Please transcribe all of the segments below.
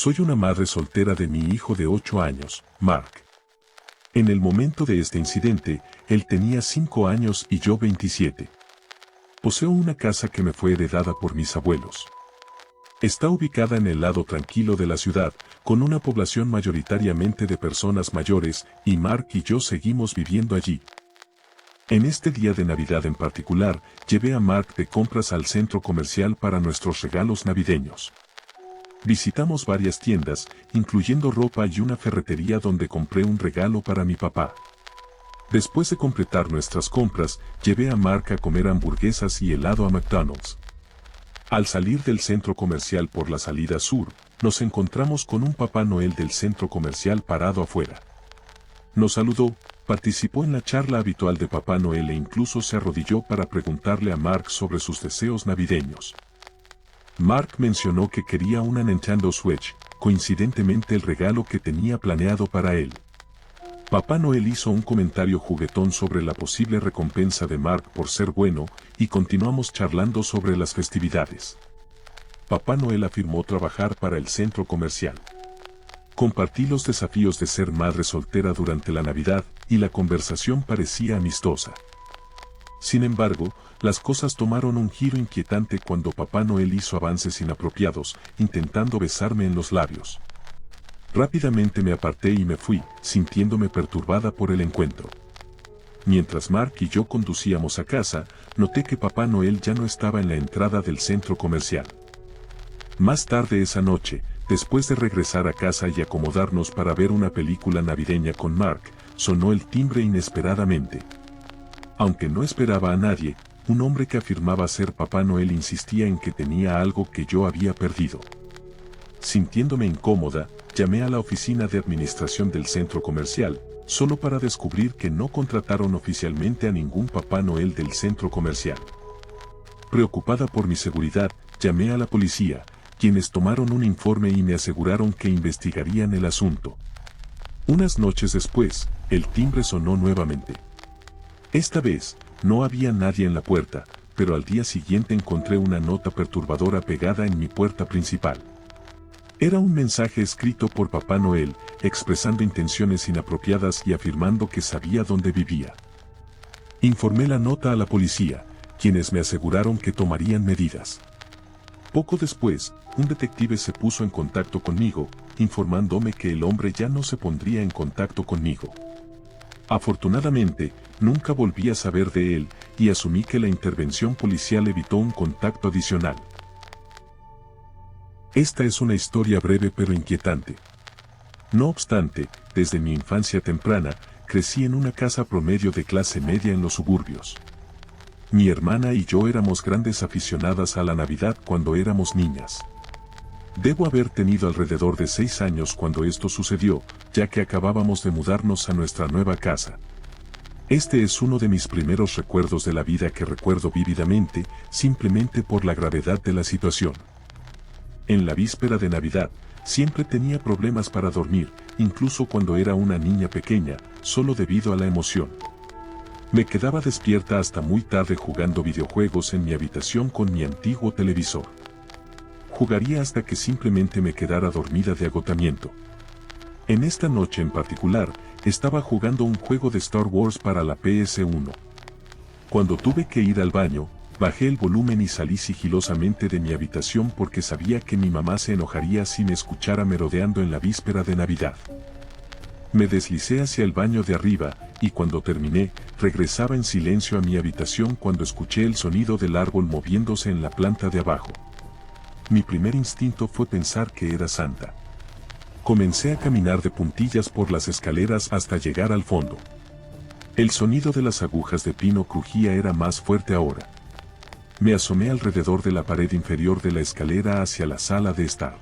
Soy una madre soltera de mi hijo de 8 años, Mark. En el momento de este incidente, él tenía 5 años y yo 27. Poseo una casa que me fue heredada por mis abuelos. Está ubicada en el lado tranquilo de la ciudad, con una población mayoritariamente de personas mayores, y Mark y yo seguimos viviendo allí. En este día de Navidad en particular, llevé a Mark de compras al centro comercial para nuestros regalos navideños. Visitamos varias tiendas, incluyendo ropa y una ferretería donde compré un regalo para mi papá. Después de completar nuestras compras, llevé a Mark a comer hamburguesas y helado a McDonald's. Al salir del centro comercial por la salida sur, nos encontramos con un Papá Noel del centro comercial parado afuera. Nos saludó, participó en la charla habitual de Papá Noel e incluso se arrodilló para preguntarle a Mark sobre sus deseos navideños. Mark mencionó que quería una Nintendo Switch, coincidentemente el regalo que tenía planeado para él. Papá Noel hizo un comentario juguetón sobre la posible recompensa de Mark por ser bueno, y continuamos charlando sobre las festividades. Papá Noel afirmó trabajar para el centro comercial. Compartí los desafíos de ser madre soltera durante la Navidad, y la conversación parecía amistosa. Sin embargo, las cosas tomaron un giro inquietante cuando Papá Noel hizo avances inapropiados, intentando besarme en los labios. Rápidamente me aparté y me fui, sintiéndome perturbada por el encuentro. Mientras Mark y yo conducíamos a casa, noté que Papá Noel ya no estaba en la entrada del centro comercial. Más tarde esa noche, después de regresar a casa y acomodarnos para ver una película navideña con Mark, sonó el timbre inesperadamente. Aunque no esperaba a nadie, un hombre que afirmaba ser Papá Noel insistía en que tenía algo que yo había perdido. Sintiéndome incómoda, llamé a la oficina de administración del centro comercial, solo para descubrir que no contrataron oficialmente a ningún Papá Noel del centro comercial. Preocupada por mi seguridad, llamé a la policía, quienes tomaron un informe y me aseguraron que investigarían el asunto. Unas noches después, el timbre sonó nuevamente. Esta vez, no había nadie en la puerta, pero al día siguiente encontré una nota perturbadora pegada en mi puerta principal. Era un mensaje escrito por Papá Noel, expresando intenciones inapropiadas y afirmando que sabía dónde vivía. Informé la nota a la policía, quienes me aseguraron que tomarían medidas. Poco después, un detective se puso en contacto conmigo, informándome que el hombre ya no se pondría en contacto conmigo. Afortunadamente, nunca volví a saber de él, y asumí que la intervención policial evitó un contacto adicional. Esta es una historia breve pero inquietante. No obstante, desde mi infancia temprana, crecí en una casa promedio de clase media en los suburbios. Mi hermana y yo éramos grandes aficionadas a la Navidad cuando éramos niñas. Debo haber tenido alrededor de 6 años cuando esto sucedió, ya que acabábamos de mudarnos a nuestra nueva casa. Este es uno de mis primeros recuerdos de la vida que recuerdo vívidamente, simplemente por la gravedad de la situación. En la víspera de Navidad, siempre tenía problemas para dormir, incluso cuando era una niña pequeña, solo debido a la emoción. Me quedaba despierta hasta muy tarde jugando videojuegos en mi habitación con mi antiguo televisor. Jugaría hasta que simplemente me quedara dormida de agotamiento. En esta noche en particular, estaba jugando un juego de Star Wars para la PS1. Cuando tuve que ir al baño, bajé el volumen y salí sigilosamente de mi habitación porque sabía que mi mamá se enojaría si me escuchara merodeando en la víspera de Navidad. Me deslicé hacia el baño de arriba, y cuando terminé, regresaba en silencio a mi habitación cuando escuché el sonido del árbol moviéndose en la planta de abajo. Mi primer instinto fue pensar que era Santa. Comencé a caminar de puntillas por las escaleras hasta llegar al fondo. El sonido de las agujas de pino crujía era más fuerte ahora. Me asomé alrededor de la pared inferior de la escalera hacia la sala de estar.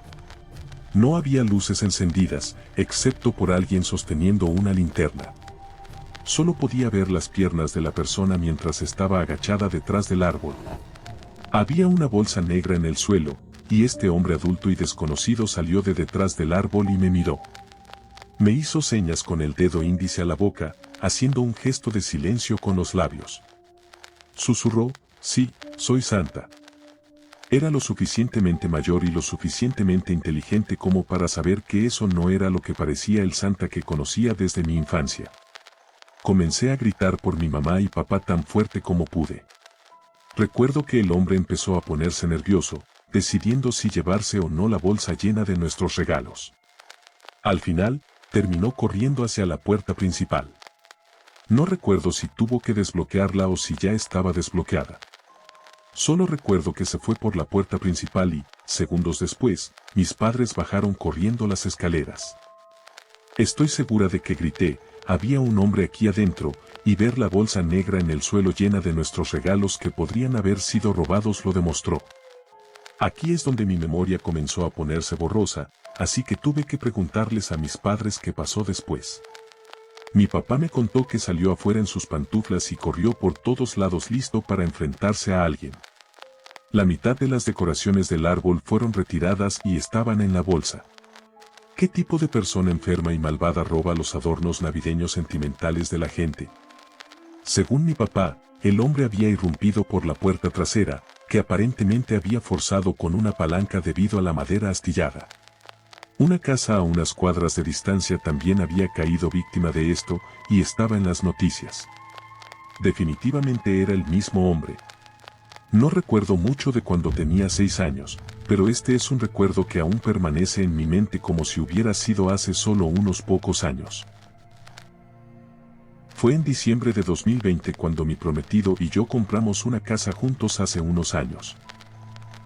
No había luces encendidas, excepto por alguien sosteniendo una linterna. Solo podía ver las piernas de la persona mientras estaba agachada detrás del árbol. Había una bolsa negra en el suelo, y este hombre adulto y desconocido salió de detrás del árbol y me miró. Me hizo señas con el dedo índice a la boca, haciendo un gesto de silencio con los labios. Susurró, «Sí, soy Santa». Era lo suficientemente mayor y lo suficientemente inteligente como para saber que eso no era lo que parecía el Santa que conocía desde mi infancia. Comencé a gritar por mi mamá y papá tan fuerte como pude. Recuerdo que el hombre empezó a ponerse nervioso, decidiendo si llevarse o no la bolsa llena de nuestros regalos. Al final, terminó corriendo hacia la puerta principal. No recuerdo si tuvo que desbloquearla o si ya estaba desbloqueada. Solo recuerdo que se fue por la puerta principal y, segundos después, mis padres bajaron corriendo las escaleras. Estoy segura de que grité, había un hombre aquí adentro, y ver la bolsa negra en el suelo llena de nuestros regalos que podrían haber sido robados lo demostró. Aquí es donde mi memoria comenzó a ponerse borrosa, así que tuve que preguntarles a mis padres qué pasó después. Mi papá me contó que salió afuera en sus pantuflas y corrió por todos lados listo para enfrentarse a alguien. La mitad de las decoraciones del árbol fueron retiradas y estaban en la bolsa. ¿Qué tipo de persona enferma y malvada roba los adornos navideños sentimentales de la gente? Según mi papá, el hombre había irrumpido por la puerta trasera, que aparentemente había forzado con una palanca debido a la madera astillada. Una casa a unas cuadras de distancia también había caído víctima de esto y estaba en las noticias. Definitivamente era el mismo hombre. No recuerdo mucho de cuando tenía 6 años, pero este es un recuerdo que aún permanece en mi mente como si hubiera sido hace solo unos pocos años. Fue en diciembre de 2020 cuando mi prometido y yo compramos una casa juntos hace unos años.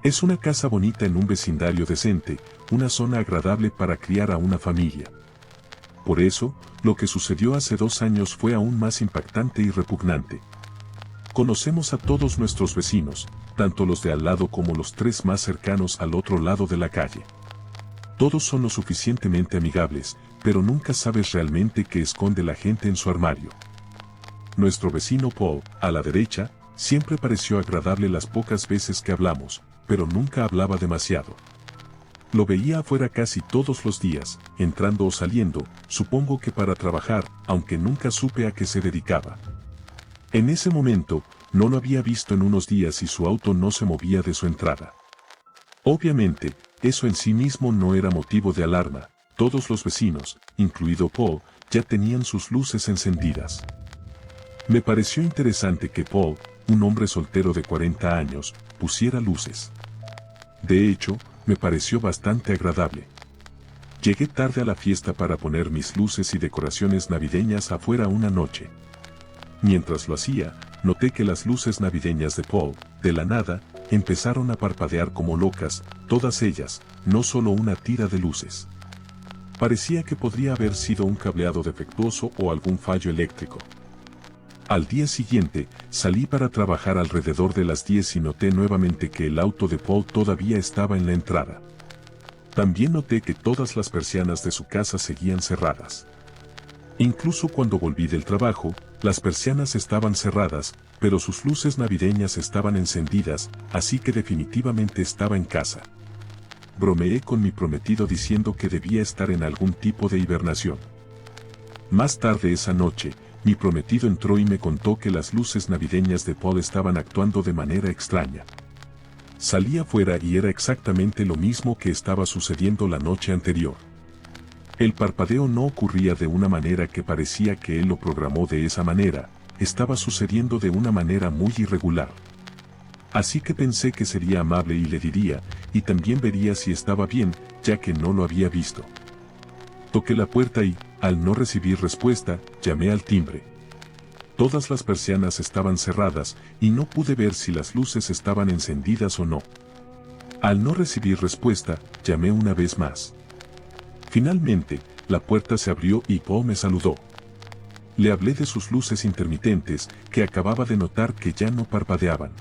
Es una casa bonita en un vecindario decente, una zona agradable para criar a una familia. Por eso, lo que sucedió hace 2 años fue aún más impactante y repugnante. Conocemos a todos nuestros vecinos, tanto los de al lado como los 3 más cercanos al otro lado de la calle. Todos son lo suficientemente amigables, pero nunca sabes realmente qué esconde la gente en su armario. Nuestro vecino Paul, a la derecha, siempre pareció agradable las pocas veces que hablamos, pero nunca hablaba demasiado. Lo veía afuera casi todos los días, entrando o saliendo, supongo que para trabajar, aunque nunca supe a qué se dedicaba. En ese momento, no lo había visto en unos días y su auto no se movía de su entrada. Obviamente, eso en sí mismo no era motivo de alarma, todos los vecinos, incluido Paul, ya tenían sus luces encendidas. Me pareció interesante que Paul, un hombre soltero de 40 años, pusiera luces. De hecho, me pareció bastante agradable. Llegué tarde a la fiesta para poner mis luces y decoraciones navideñas afuera una noche. Mientras lo hacía, noté que las luces navideñas de Paul, de la nada, empezaron a parpadear como locas, todas ellas, no solo una tira de luces. Parecía que podría haber sido un cableado defectuoso o algún fallo eléctrico. Al día siguiente, salí para trabajar alrededor de las 10 y noté nuevamente que el auto de Paul todavía estaba en la entrada. También noté que todas las persianas de su casa seguían cerradas. Incluso cuando volví del trabajo, las persianas estaban cerradas, pero sus luces navideñas estaban encendidas, así que definitivamente estaba en casa. Bromeé con mi prometido diciendo que debía estar en algún tipo de hibernación. Más tarde esa noche, mi prometido entró y me contó que las luces navideñas de Paul estaban actuando de manera extraña. Salí afuera y era exactamente lo mismo que estaba sucediendo la noche anterior. El parpadeo no ocurría de una manera que parecía que él lo programó de esa manera, estaba sucediendo de una manera muy irregular. Así que pensé que sería amable y le diría, y también vería si estaba bien, ya que no lo había visto. Toqué la puerta y, al no recibir respuesta, llamé al timbre. Todas las persianas estaban cerradas y no pude ver si las luces estaban encendidas o no. Al no recibir respuesta, llamé una vez más. Finalmente, la puerta se abrió y Paul me saludó. Le hablé de sus luces intermitentes, que acababa de notar que ya no parpadeaban.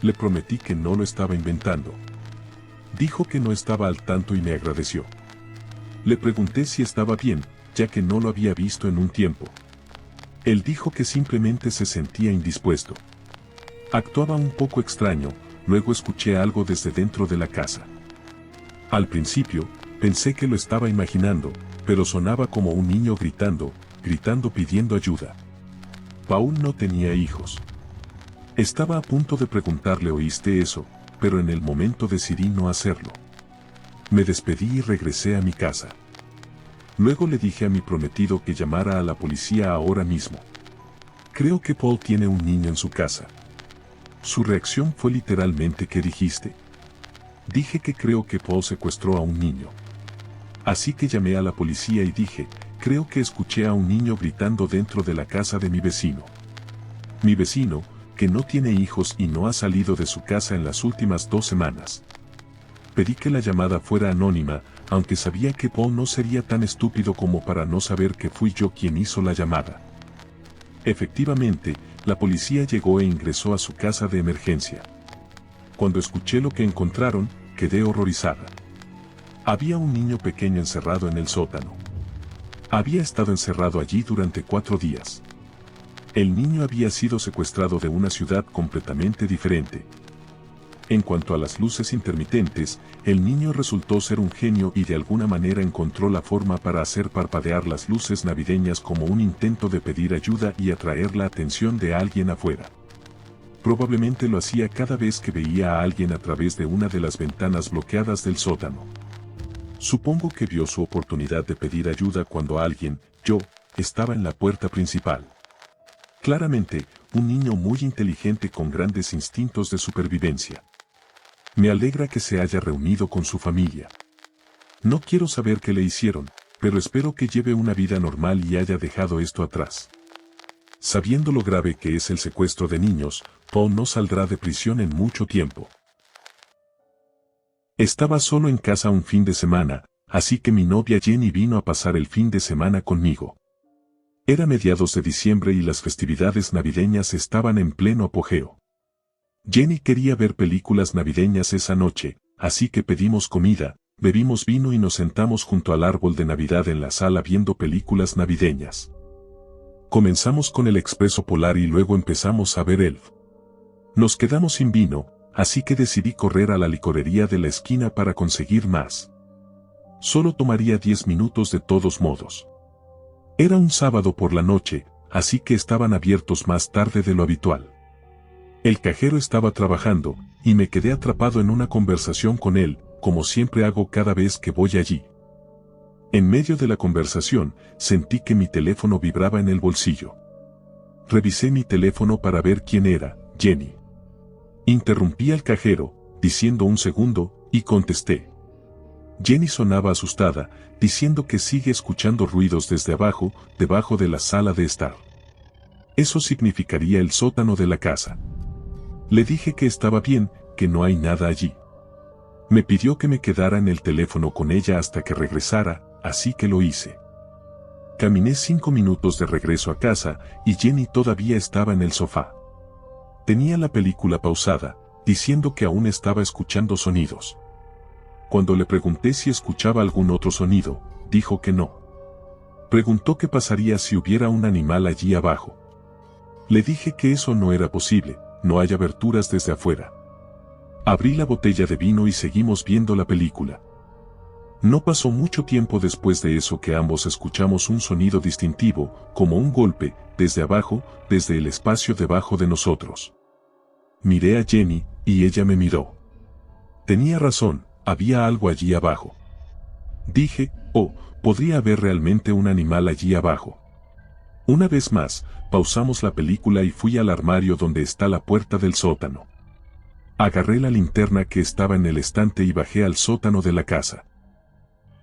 Le prometí que no lo estaba inventando. Dijo que no estaba al tanto y me agradeció. Le pregunté si estaba bien, ya que no lo había visto en un tiempo. Él dijo que simplemente se sentía indispuesto. Actuaba un poco extraño, luego escuché algo desde dentro de la casa. Al principio, pensé que lo estaba imaginando, pero sonaba como un niño gritando pidiendo ayuda. Paul no tenía hijos. Estaba a punto de preguntarle ¿oíste eso? pero en el momento decidí no hacerlo. Me despedí y regresé a mi casa. Luego le dije a mi prometido que llamara a la policía ahora mismo. Creo que Paul tiene un niño en su casa. Su reacción fue literalmente: ¿qué dijiste? Dije que creo que Paul secuestró a un niño. Así que llamé a la policía y dije, creo que escuché a un niño gritando dentro de la casa de mi vecino. Mi vecino, que no tiene hijos y no ha salido de su casa en las últimas 2 semanas. Pedí que la llamada fuera anónima, aunque sabía que Paul no sería tan estúpido como para no saber que fui yo quien hizo la llamada. Efectivamente, la policía llegó e ingresó a su casa de emergencia. Cuando escuché lo que encontraron, quedé horrorizada. Había un niño pequeño encerrado en el sótano. Había estado encerrado allí durante 4 días. El niño había sido secuestrado de una ciudad completamente diferente. En cuanto a las luces intermitentes, el niño resultó ser un genio y de alguna manera encontró la forma para hacer parpadear las luces navideñas como un intento de pedir ayuda y atraer la atención de alguien afuera. Probablemente lo hacía cada vez que veía a alguien a través de una de las ventanas bloqueadas del sótano. Supongo que vio su oportunidad de pedir ayuda cuando alguien, yo, estaba en la puerta principal. Claramente, un niño muy inteligente con grandes instintos de supervivencia. Me alegra que se haya reunido con su familia. No quiero saber qué le hicieron, pero espero que lleve una vida normal y haya dejado esto atrás. Sabiendo lo grave que es el secuestro de niños, Paul no saldrá de prisión en mucho tiempo. Estaba solo en casa un fin de semana, así que mi novia Jenny vino a pasar el fin de semana conmigo. Era mediados de diciembre y las festividades navideñas estaban en pleno apogeo. Jenny quería ver películas navideñas esa noche, así que pedimos comida, bebimos vino y nos sentamos junto al árbol de Navidad en la sala viendo películas navideñas. Comenzamos con El Expreso Polar y luego empezamos a ver Elf. Nos quedamos sin vino, así que decidí correr a la licorería de la esquina para conseguir más. Solo tomaría 10 minutos de todos modos. Era un sábado por la noche, así que estaban abiertos más tarde de lo habitual. El cajero estaba trabajando, y me quedé atrapado en una conversación con él, como siempre hago cada vez que voy allí. En medio de la conversación, sentí que mi teléfono vibraba en el bolsillo. Revisé mi teléfono para ver quién era, Jenny. Interrumpí al cajero, diciendo un segundo, y contesté. Jenny sonaba asustada, diciendo que sigue escuchando ruidos desde abajo, debajo de la sala de estar. Eso significaría el sótano de la casa. Le dije que estaba bien, que no hay nada allí. Me pidió que me quedara en el teléfono con ella hasta que regresara, así que lo hice. Caminé 5 minutos de regreso a casa, y Jenny todavía estaba en el sofá. Tenía la película pausada, diciendo que aún estaba escuchando sonidos. Cuando le pregunté si escuchaba algún otro sonido, dijo que no. Preguntó qué pasaría si hubiera un animal allí abajo. Le dije que eso no era posible, no hay aberturas desde afuera. Abrí la botella de vino y seguimos viendo la película. No pasó mucho tiempo después de eso que ambos escuchamos un sonido distintivo, como un golpe, desde abajo, desde el espacio debajo de nosotros. Miré a Jenny, y ella me miró. Tenía razón, había algo allí abajo. Dije, oh, podría haber realmente un animal allí abajo. Una vez más, pausamos la película y fui al armario donde está la puerta del sótano. Agarré la linterna que estaba en el estante y bajé al sótano de la casa.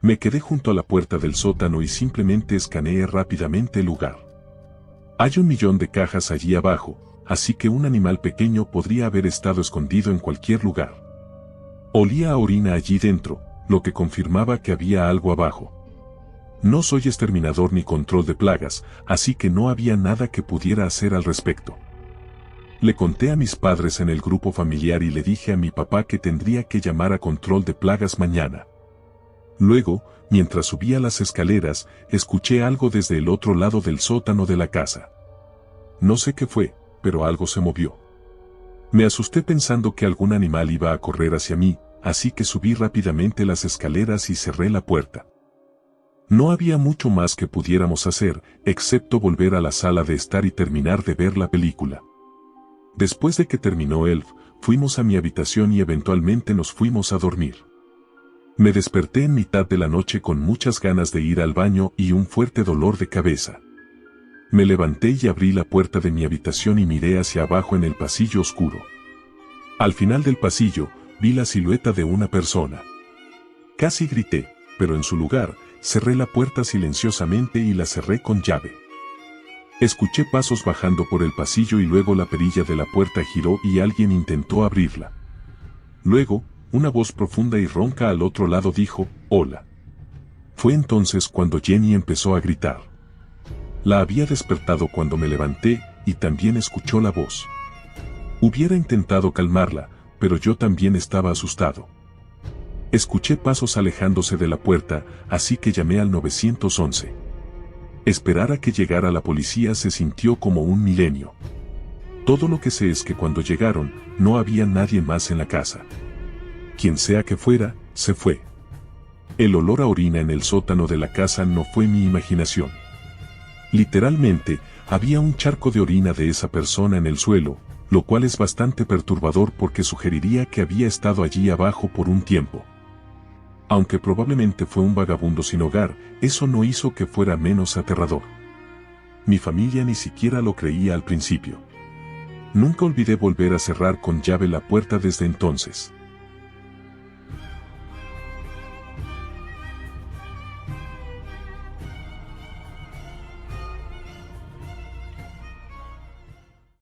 Me quedé junto a la puerta del sótano y simplemente escaneé rápidamente el lugar. Hay 1.000.000 de cajas allí abajo, así que un animal pequeño podría haber estado escondido en cualquier lugar. Olía a orina allí dentro, lo que confirmaba que había algo abajo. No soy exterminador ni control de plagas, así que no había nada que pudiera hacer al respecto. Le conté a mis padres en el grupo familiar y le dije a mi papá que tendría que llamar a control de plagas mañana. Luego, mientras subía las escaleras, escuché algo desde el otro lado del sótano de la casa. No sé qué fue, pero algo se movió. Me asusté pensando que algún animal iba a correr hacia mí, así que subí rápidamente las escaleras y cerré la puerta. No había mucho más que pudiéramos hacer, excepto volver a la sala de estar y terminar de ver la película. Después de que terminó Elf, fuimos a mi habitación y eventualmente nos fuimos a dormir. Me desperté en mitad de la noche con muchas ganas de ir al baño y un fuerte dolor de cabeza. Me levanté y abrí la puerta de mi habitación y miré hacia abajo en el pasillo oscuro. Al final del pasillo, vi la silueta de una persona. Casi grité, pero en su lugar, cerré la puerta silenciosamente y la cerré con llave. Escuché pasos bajando por el pasillo y luego la perilla de la puerta giró y alguien intentó abrirla. Luego, una voz profunda y ronca al otro lado dijo, «Hola». Fue entonces cuando Jenny empezó a gritar. La había despertado cuando me levanté y también escuchó la voz. Hubiera intentado calmarla, pero yo también estaba asustado. Escuché pasos alejándose de la puerta, así que llamé al 911. Esperar a que llegara la policía se sintió como un milenio. Todo lo que sé es que cuando llegaron, no había nadie más en la casa. Quien sea que fuera, se fue. El olor a orina en el sótano de la casa no fue mi imaginación. Literalmente, había un charco de orina de esa persona en el suelo, lo cual es bastante perturbador porque sugeriría que había estado allí abajo por un tiempo. Aunque probablemente fue un vagabundo sin hogar, eso no hizo que fuera menos aterrador. Mi familia ni siquiera lo creía al principio. Nunca olvidé volver a cerrar con llave la puerta desde entonces.